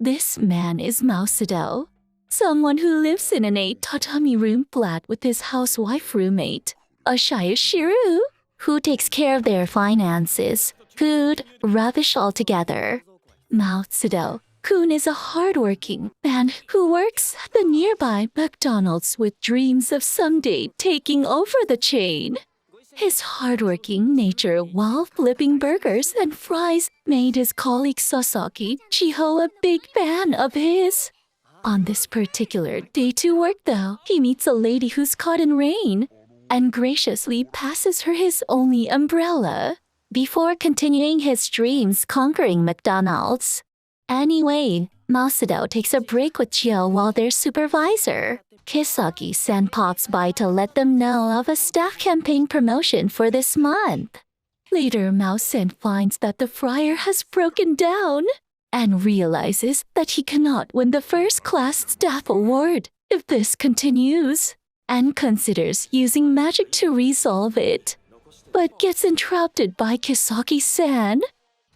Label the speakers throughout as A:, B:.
A: This man is Maou Sadao, someone who lives in an 8-tatami room flat with his housewife roommate, Ashaya Shiru, who takes care of their finances, food, rubbish altogether. Maou Sadao-kun is a hardworking man who works at the nearby McDonald's with dreams of someday taking over the chain. His hardworking nature while flipping burgers and fries made his colleague Sasaki Chiho a big fan of his. On this particular day to work, though, he meets a lady who's caught in rain and graciously passes her his only umbrella before continuing his dreams conquering McDonald's. Anyway, Maou Sadao takes a break with Chiho while their supervisor, Kisaki-san, pops by to let them know of a staff campaign promotion for this month. Later, Mao-san finds that the fryer has broken down and realizes that he cannot win the first-class staff award if this continues, and considers using magic to resolve it, but gets interrupted by Kisaki-san.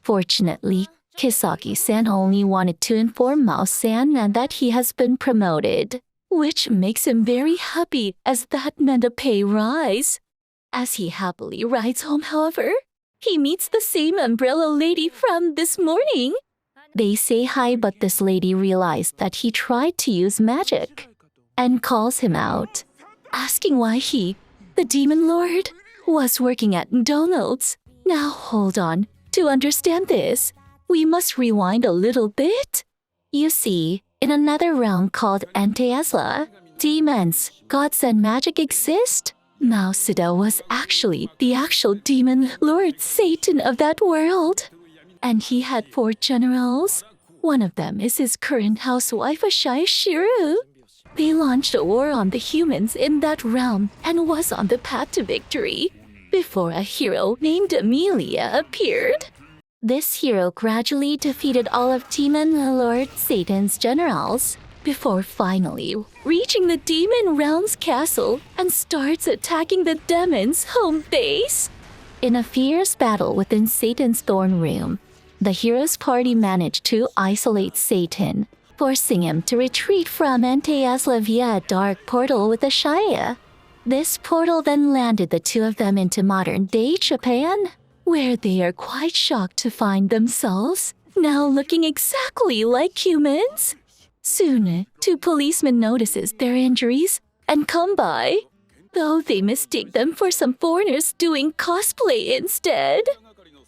A: Fortunately, Kisaki-san only wanted to inform Mao-san that he has been promoted, which makes him very happy as that meant a pay rise. As he happily rides home, however, he meets the same umbrella lady from this morning. They say hi, but this lady realized that he tried to use magic and calls him out, asking why he, the Demon Lord, was working at McDonald's. Now hold on, to understand this, we must rewind a little bit. You see, in another realm called Ente Isla, demons, gods, and magic exist. Maou Sadao was actually the actual demon lord Satan of that world. And he had 4 generals. One of them is his current housewife, Ashaya Shiru. They launched a war on the humans in that realm and was on the path to victory before a hero named Amelia appeared. This hero gradually defeated all of Demon Lord Satan's generals before finally reaching the Demon Realm's castle and starts attacking the demon's home base. In a fierce battle within Satan's throne room, the hero's party managed to isolate Satan, forcing him to retreat from Ente Isla via a dark portal with Ashaya. This portal then landed the two of them into modern-day Japan, where they are quite shocked to find themselves now looking exactly like humans. Soon, 2 policemen notices their injuries and come by, though they mistake them for some foreigners doing cosplay instead.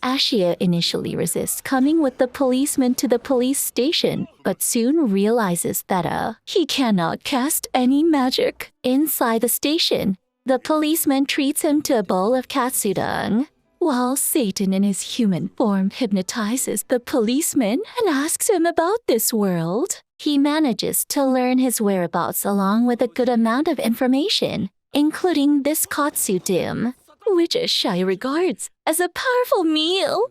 A: Ashia initially resists coming with the policeman to the police station, but soon realizes that he cannot cast any magic. Inside the station, the policeman treats him to a bowl of katsudon, while Satan in his human form hypnotizes the policeman and asks him about this world. He manages to learn his whereabouts along with a good amount of information, including this katsudon, which Ashai regards as a powerful meal.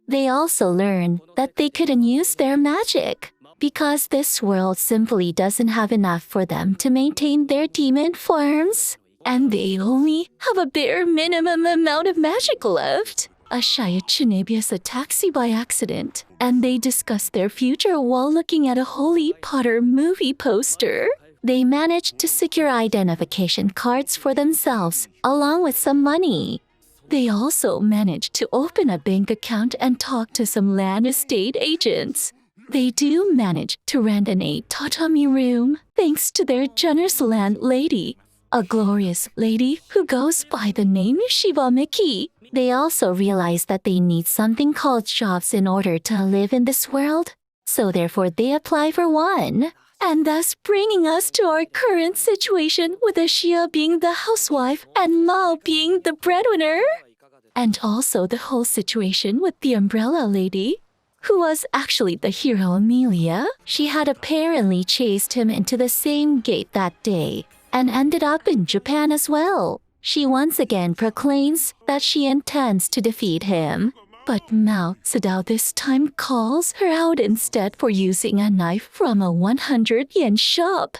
A: They also learn that they couldn't use their magic because this world simply doesn't have enough for them to maintain their demon forms, and they only have a bare minimum amount of magic left. Ashaya Chinebius a taxi by accident, and they discuss their future while looking at a Harry Potter movie poster. They managed to secure identification cards for themselves, along with some money. They also managed to open a bank account and talk to some land estate agents. They do manage to rent an 8-tatami room, thanks to their generous landlady, a glorious lady who goes by the name Shiba Miki. They also realize that they need something called jobs in order to live in this world, so therefore they apply for one. And thus bringing us to our current situation with Ashia being the housewife and Mao being the breadwinner. And also the whole situation with the umbrella lady, who was actually the hero Amelia. She had apparently chased him into the same gate that day and ended up in Japan as well. She once again proclaims that she intends to defeat him. But Maou Sadao this time calls her out instead for using a knife from a 100-yen shop.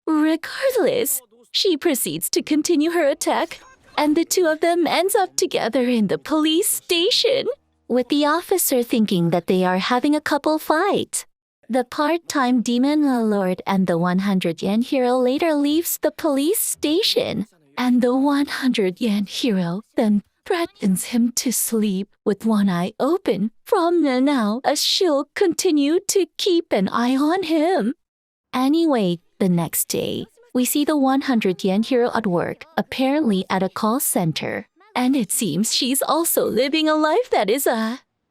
A: Regardless, she proceeds to continue her attack, and the two of them ends up together in the police station, with the officer thinking that they are having a couple fight. The part-time demon lord and the 100 yen hero later leaves the police station, and the 100 yen hero then threatens him to sleep with one eye open from now as she'll continue to keep an eye on him. Anyway, the next day, we see the 100 yen hero at work, apparently at a call center. And it seems she's also living a life that is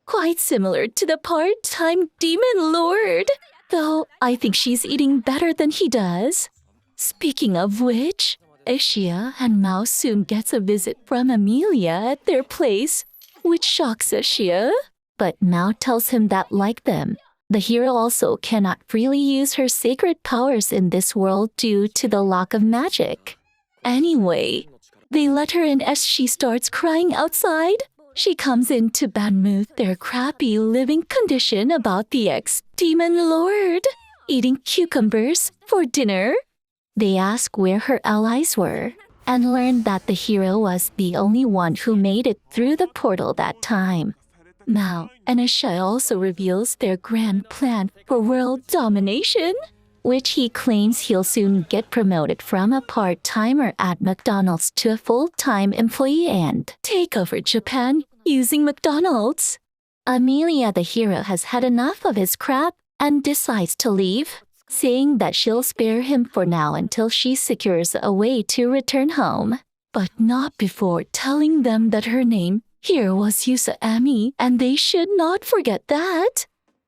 A: quite similar to the part-time demon lord. Though I think she's eating better than he does. Speaking of which, Asia and Mao soon gets a visit from Amelia at their place, which shocks Asia. But Mao tells him that, like them, the hero also cannot freely use her sacred powers in this world due to the lack of magic. Anyway, they let her in as she starts crying outside. She comes in to badmouth their crappy living condition about the ex-demon lord eating cucumbers for dinner. They ask where her allies were and learn that the hero was the only one who made it through the portal that time. Mao and Aishai also reveals their grand plan for world domination, which he claims he'll soon get promoted from a part-timer at McDonald's to a full-time employee and take over Japan using McDonald's. Amelia, the hero, has had enough of his crap and decides to leave, saying that she'll spare him for now until she secures a way to return home, but not before telling them that her name here was Yusa-Ami and they should not forget that.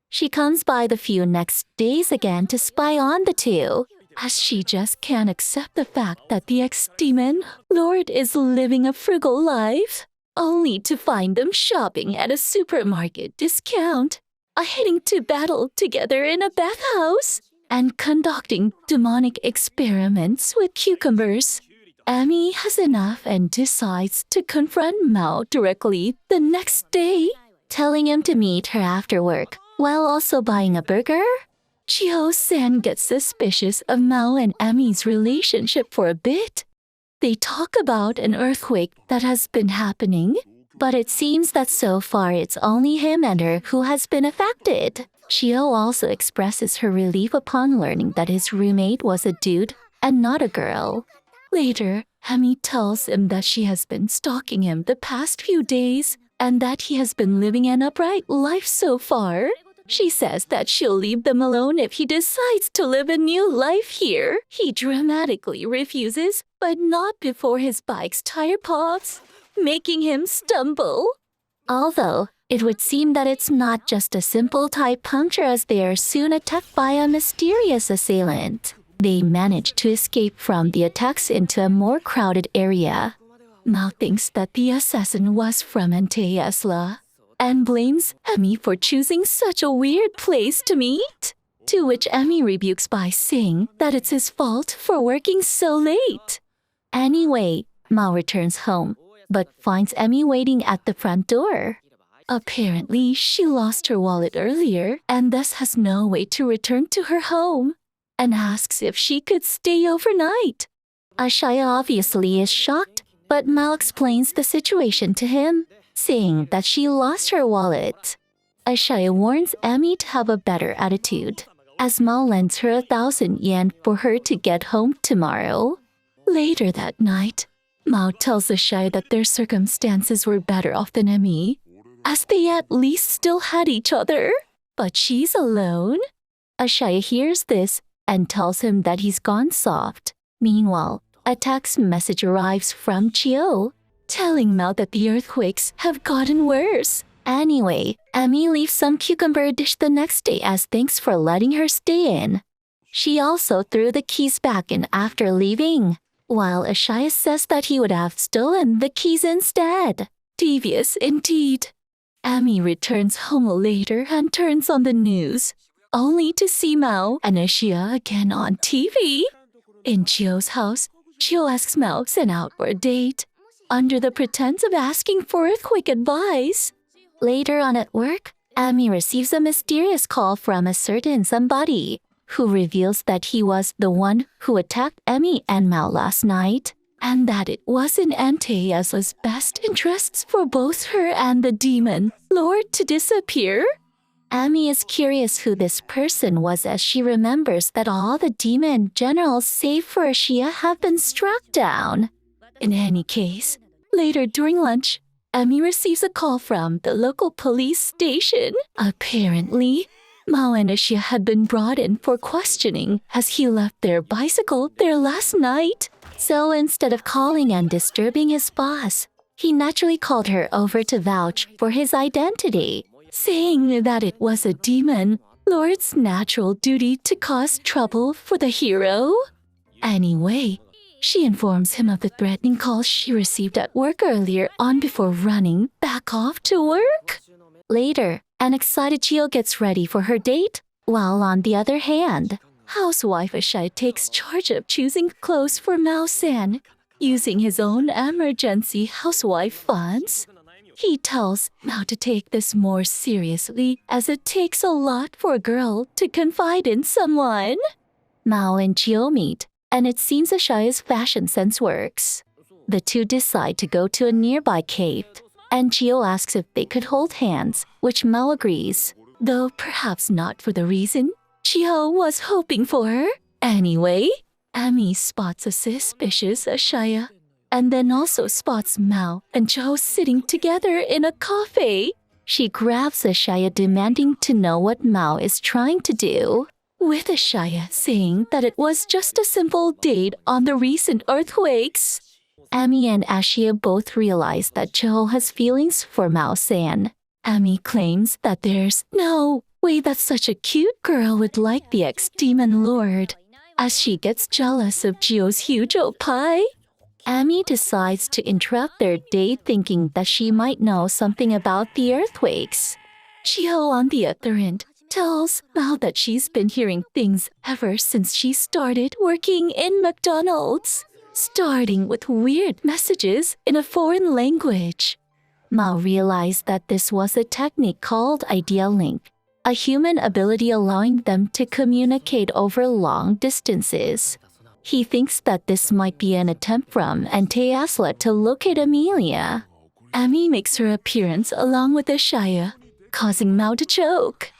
A: She comes by the few next days again to spy on the two, as she just can't accept the fact that the ex-demon lord is living a frugal life, only to find them shopping at a supermarket discount, heading to battle together in a bathhouse, and conducting demonic experiments with cucumbers. Amy has enough and decides to confront Mao directly the next day, telling him to meet her after work, while also buying a burger. Chio-san gets suspicious of Mao and Ami's relationship for a bit. They talk about an earthquake that has been happening, but it seems that so far it's only him and her who has been affected. Chio also expresses her relief upon learning that his roommate was a dude and not a girl. Later, Amy tells him that she has been stalking him the past few days and that he has been living an upright life so far. She says that she'll leave them alone if he decides to live a new life here. He dramatically refuses, but not before his bike's tire pops, making him stumble. Although, it would seem that it's not just a simple tire puncture as they are soon attacked by a mysterious assailant. They manage to escape from the attacks into a more crowded area. Mao thinks that the assassin was from Ente Isla and blames Emi for choosing such a weird place to meet, to which Emi rebukes by saying that it's his fault for working so late. Anyway, Mao returns home, but finds Emi waiting at the front door. Apparently, she lost her wallet earlier and thus has no way to return to her home, and asks if she could stay overnight. Ashaya obviously is shocked, but Mao explains the situation to him, saying that she lost her wallet. Ashaya warns Emi to have a better attitude, as Mao lends her 1,000 yen for her to get home tomorrow. Later that night, Mao tells Ashaya that their circumstances were better off than Emi, as they at least still had each other, but she's alone. Ashaya hears this and tells him that he's gone soft. Meanwhile, a text message arrives from Chio, telling Mao that the earthquakes have gotten worse. Anyway, Emi leaves some cucumber dish the next day as thanks for letting her stay in. She also threw the keys back in after leaving, while Ashaya says that he would have stolen the keys instead. Devious indeed. Emi returns home later and turns on the news, only to see Mao and Ashia again on TV. In Chio's house, Chio asks Mao sent out for a date, under the pretense of asking for earthquake advice. Later on at work, Emi receives a mysterious call from a certain somebody, who reveals that he was the one who attacked Emi and Mao last night, and that it was in Ente Isla's best interests for both her and the demon lord to disappear. Amy is curious who this person was as she remembers that all the demon generals save for Ashia have been struck down. In any case, later during lunch, Amy receives a call from the local police station. Apparently, Maou and Ashia had been brought in for questioning as he left their bicycle there last night. So instead of calling and disturbing his boss, he naturally called her over to vouch for his identity, saying that it was a demon lord's natural duty to cause trouble for the hero. Anyway, she informs him of the threatening calls she received at work earlier on before running back off to work. Later, an excited Chio gets ready for her date, while on the other hand, housewife Ashai takes charge of choosing clothes for Mao-san, using his own emergency housewife funds. He tells Mao to take this more seriously as it takes a lot for a girl to confide in someone. Mao and Chio meet, and it seems Ashai's fashion sense works. The two decide to go to a nearby cave, and Chio asks if they could hold hands, which Mao agrees, though perhaps not for the reason Chio was hoping for. Anyway, Amy spots a suspicious Ashaya, and then also spots Mao and Joe sitting together in a cafe. She grabs Ashaya, demanding to know what Mao is trying to do, with Ashaya saying that it was just a simple date on the recent earthquakes. Amy and Ashia both realize that Joe has feelings for Mao-san. Amy claims that there's no way that such a cute girl would like the ex-demon lord, as she gets jealous of Gio's huge opie. Amy decides to interrupt their date, thinking that she might know something about the earthquakes. Gio, on the other end, tells Mao that she's been hearing things ever since she started working in McDonald's, starting with weird messages in a foreign language. Mao realized that this was a technique called Idea Link, a human ability allowing them to communicate over long distances. He thinks that this might be an attempt from Ente Isla to locate Amelia. Amy makes her appearance along with Ashaya, causing Mao to choke.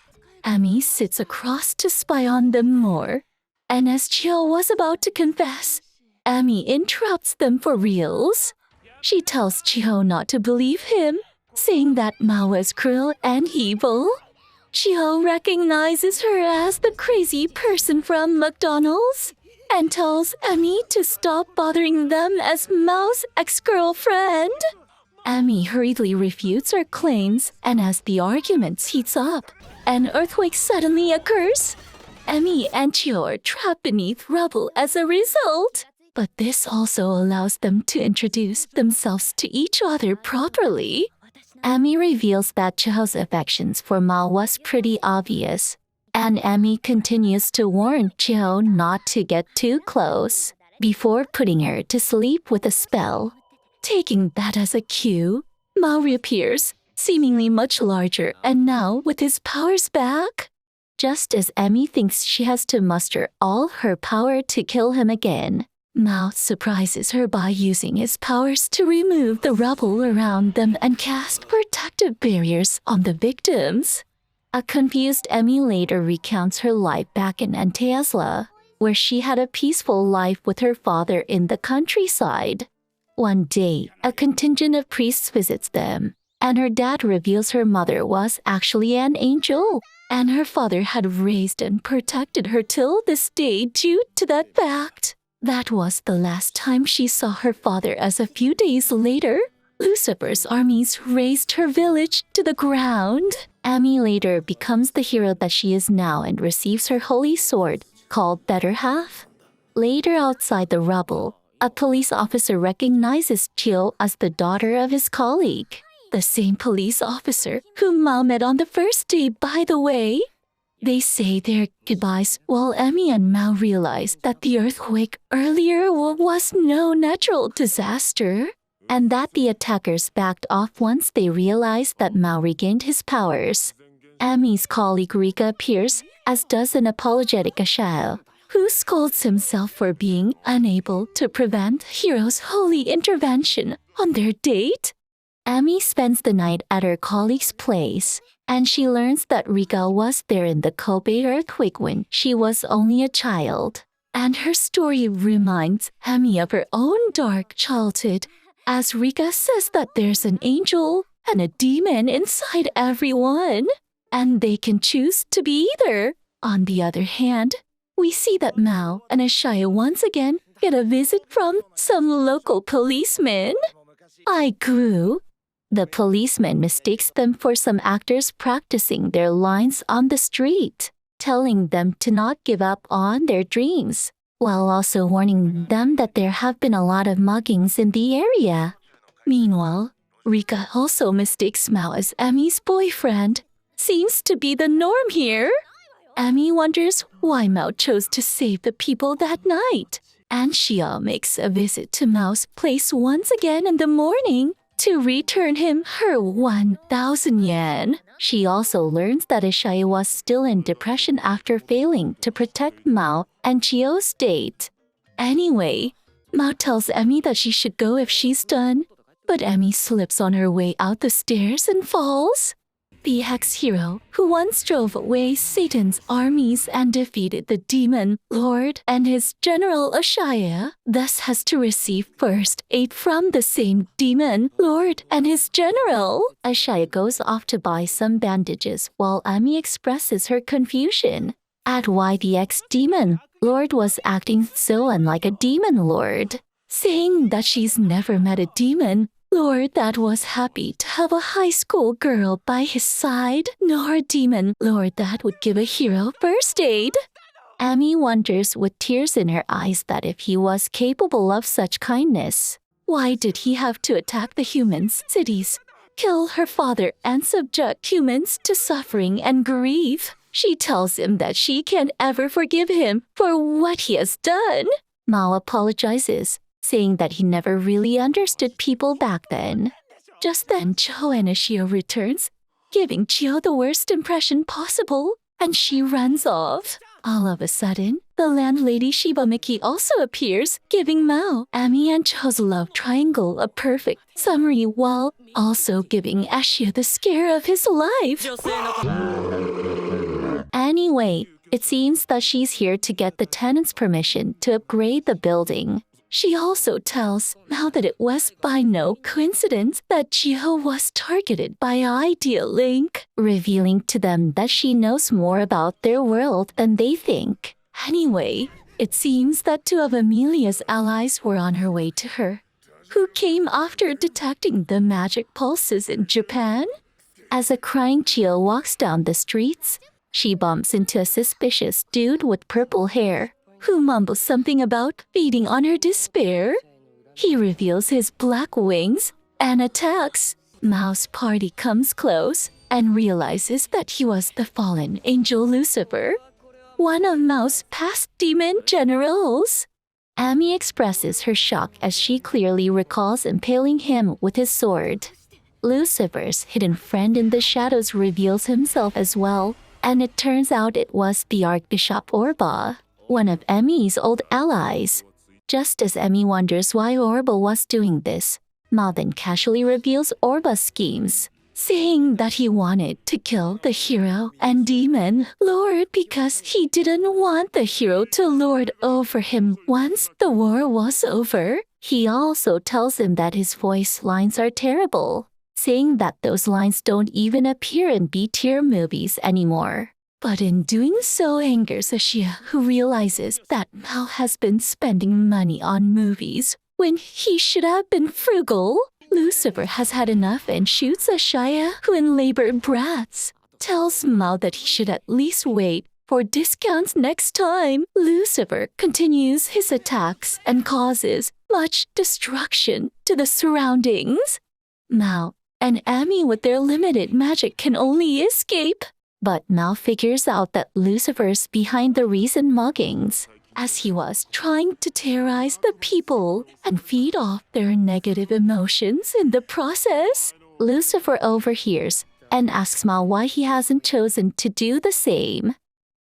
A: Amy sits across to spy on them more, and as Chio was about to confess, Amy interrupts them for reals. She tells Chio not to believe him, saying that Mao is cruel and evil. Chio recognizes her as the crazy person from McDonald's and tells Amy to stop bothering them as Mao's ex-girlfriend. Amy hurriedly refutes her claims, and as the arguments heats up, an earthquake suddenly occurs. Amy and Chio are trapped beneath rubble as a result. But this also allows them to introduce themselves to each other properly. Amy reveals that Chio's affections for Mao was pretty obvious, and Amy continues to warn Chio not to get too close before putting her to sleep with a spell. Taking that as a cue, Mao reappears, seemingly much larger and now with his powers back. Just as Amy thinks she has to muster all her power to kill him again, Mao surprises her by using his powers to remove the rubble around them and cast protective barriers on the victims. A confused Amy later recounts her life back in Ente Isla, where she had a peaceful life with her father in the countryside. One day, a contingent of priests visits them, and her dad reveals her mother was actually an angel, and her father had raised and protected her till this day due to that fact. That was the last time she saw her father, as a few days later, Lucifer's armies razed her village to the ground. Amy later becomes the hero that she is now and receives her holy sword, called Better Half. Later, outside the rubble, a police officer recognizes Chio as the daughter of his colleague, the same police officer whom Mao met on the first day, by the way. They say their goodbyes while Amy and Mao realize that the earthquake earlier was no natural disaster, and that the attackers backed off once they realized that Mao regained his powers. Amy's colleague Rika appears, as does an apologetic Ashao, who scolds himself for being unable to prevent Hero's holy intervention on their date. Amy spends the night at her colleague's place, and she learns that Rika was there in the Kobe earthquake when she was only a child. And her story reminds Emi of her own dark childhood, as Rika says that there's an angel and a demon inside everyone, and they can choose to be either. On the other hand, we see that Maou and Ashaya once again get a visit from some local policemen. I grew. The policeman mistakes them for some actors practicing their lines on the street, telling them to not give up on their dreams, while also warning them that there have been a lot of muggings in the area. Meanwhile, Rika also mistakes Maou as Emi's boyfriend. Seems to be the norm here. Emi wonders why Maou chose to save the people that night, and Xia makes a visit to Mao's place once again in the morning to return him her 1,000 yen. She also learns that Ishaya was still in depression after failing to protect Maou and Chio's date. Anyway, Maou tells Emi that she should go if she's done, but Emi slips on her way out the stairs and falls. The ex-hero, who once drove away Satan's armies and defeated the demon lord and his general Ashaya, thus has to receive first aid from the same demon lord and his general. Ashaya goes off to buy some bandages while Emi expresses her confusion at why the ex-demon lord was acting so unlike a demon lord, saying that she's never met a demon lord that was happy to have a high school girl by his side, nor a demon lord that would give a hero first aid. Emi wonders with tears in her eyes that if he was capable of such kindness, why did he have to attack the humans' cities, kill her father, and subject humans to suffering and grief? She tells him that she can't ever forgive him for what he has done. Maou apologizes, saying that he never really understood people back then. Just then, Cho and Ishio returns, giving Chio the worst impression possible, and she runs off. All of a sudden, the landlady Shibamiki also appears, giving Maou, Emi, and Cho's love triangle a perfect summary while also giving Ashio the scare of his life. Anyway, it seems that she's here to get the tenant's permission to upgrade the building. She also tells Maou that it was by no coincidence that Chio was targeted by Ideal Link, revealing to them that she knows more about their world than they think. Anyway, it seems that two of Amelia's allies were on her way to her, who came after detecting the magic pulses in Japan. As a crying Chio walks down the streets, she bumps into a suspicious dude with purple hair, who mumbles something about feeding on her despair. He reveals his black wings and attacks. Mao's party comes close and realizes that he was the fallen angel Lucifer, one of Mao's past demon generals. Emi expresses her shock as she clearly recalls impaling him with his sword. Lucifer's hidden friend in the shadows reveals himself as well, and it turns out it was the Archbishop Orba, one of Emi's old allies. Just as Emi wonders why Orba was doing this, Maou then casually reveals Orba's schemes, saying that he wanted to kill the hero and demon lord because he didn't want the hero to lord over him once the war was over. He also tells him that his voice lines are terrible, saying that those lines don't even appear in B-tier movies anymore. But in doing so angers Ashia, who realizes that Maou has been spending money on movies when he should have been frugal. Lucifer has had enough and shoots Ashia, who in labor breaths, tells Maou that he should at least wait for discounts next time. Lucifer continues his attacks and causes much destruction to the surroundings. Maou and Emi with their limited magic can only escape. But Maou figures out that Lucifer's behind the recent muggings, as he was trying to terrorize the people and feed off their negative emotions in the process. Lucifer overhears and asks Maou why he hasn't chosen to do the same.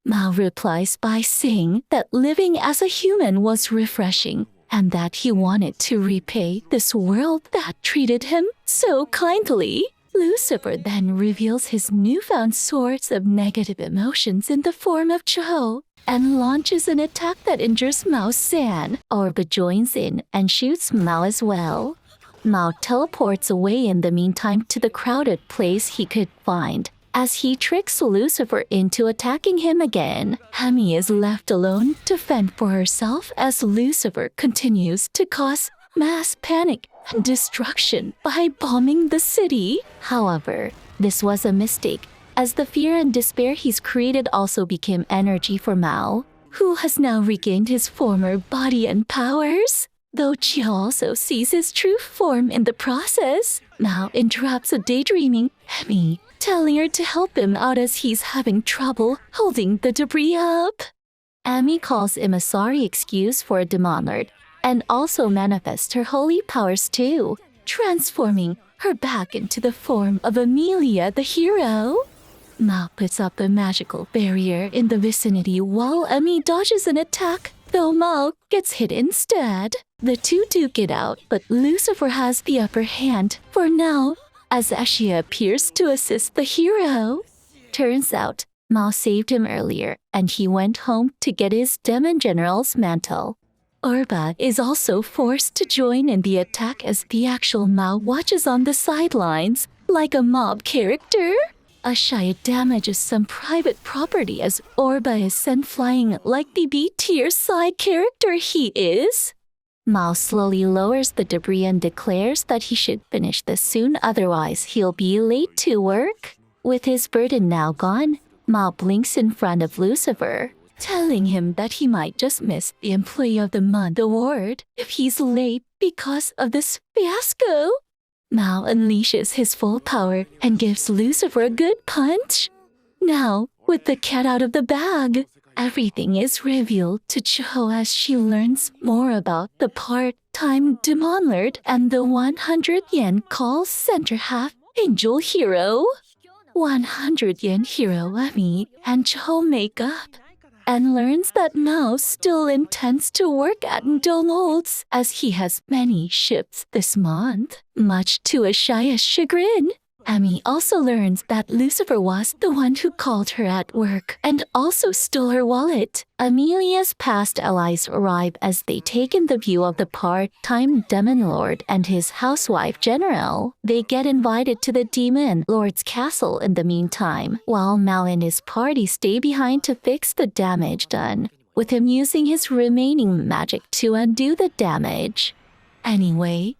A: Maou replies by saying that living as a human was refreshing and that he wanted to repay this world that treated him so kindly. Lucifer then reveals his newfound source of negative emotions in the form of Cho and launches an attack that injures Maou San. Orba joins in and shoots Maou as well. Maou teleports away in the meantime to the crowded place he could find. As he tricks Lucifer into attacking him again, Hemi is left alone to fend for herself as Lucifer continues to cause mass panic and destruction by bombing the city. However, this was a mistake, as the fear and despair he's created also became energy for Maou, who has now regained his former body and powers. Though Chiao also sees his true form in the process, Maou interrupts a daydreaming Hemi, telling her to help him out as he's having trouble holding the debris up. Amy calls him a sorry excuse for a Demonlord, and also manifests her holy powers too, transforming her back into the form of Amelia the hero. Maou puts up a magical barrier in the vicinity while Amy dodges an attack, though Maou gets hit instead. The two duke it out, but Lucifer has the upper hand for now, as Ashia appears to assist the hero. Turns out, Maou saved him earlier, and he went home to get his Demon General's mantle. Orba is also forced to join in the attack as the actual Maou watches on the sidelines, like a mob character. Ashia damages some private property as Orba is sent flying like the B-tier side character he is. Maou slowly lowers the debris and declares that he should finish this soon, otherwise he'll be late to work. With his burden now gone, Maou blinks in front of Lucifer, telling him that he might just miss the Employee of the Month award if he's late because of this fiasco. Maou unleashes his full power and gives Lucifer a good punch. Now, with the cat out of the bag, everything is revealed to Cho as she learns more about the part-time Demonlord and the 100 yen call center half angel hero. 100 yen hero Emi and Cho make up, and learns that Maou still intends to work at McDonald's as he has many shifts this month, much to Ashia's chagrin. Emi also learns that Lucifer was the one who called her at work and also stole her wallet. Amelia's past allies arrive as they take in the view of the part-time Demonlord and his housewife General. They get invited to the Demon Lord's castle in the meantime, while Maou and his party stay behind to fix the damage done, with him using his remaining magic to undo the damage. Anyway,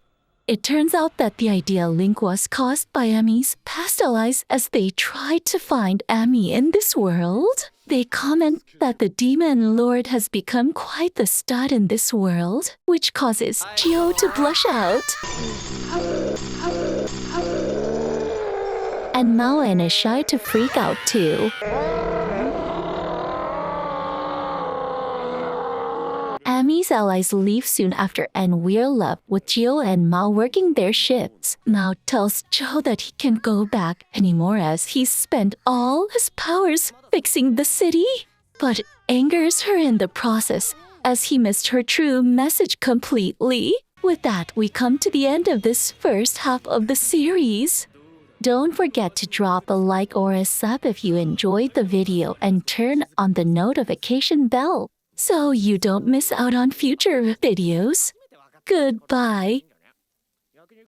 A: it turns out that the ideal link was caused by Ami's past allies as they tried to find Ami in this world. They comment that the Demon Lord has become quite the stud in this world, which causes Gio to blush out. And Maou and Ashai to freak out too. Ami's allies leave soon after and we're left with Gio and Maou working their shifts. Maou tells Gio that he can't go back anymore as he's spent all his powers fixing the city, but angers her in the process as he missed her true message completely. With that, we come to the end of this first half of the series. Don't forget to drop a like or a sub if you enjoyed the video and turn on the notification bell so you don't miss out on future videos. Goodbye.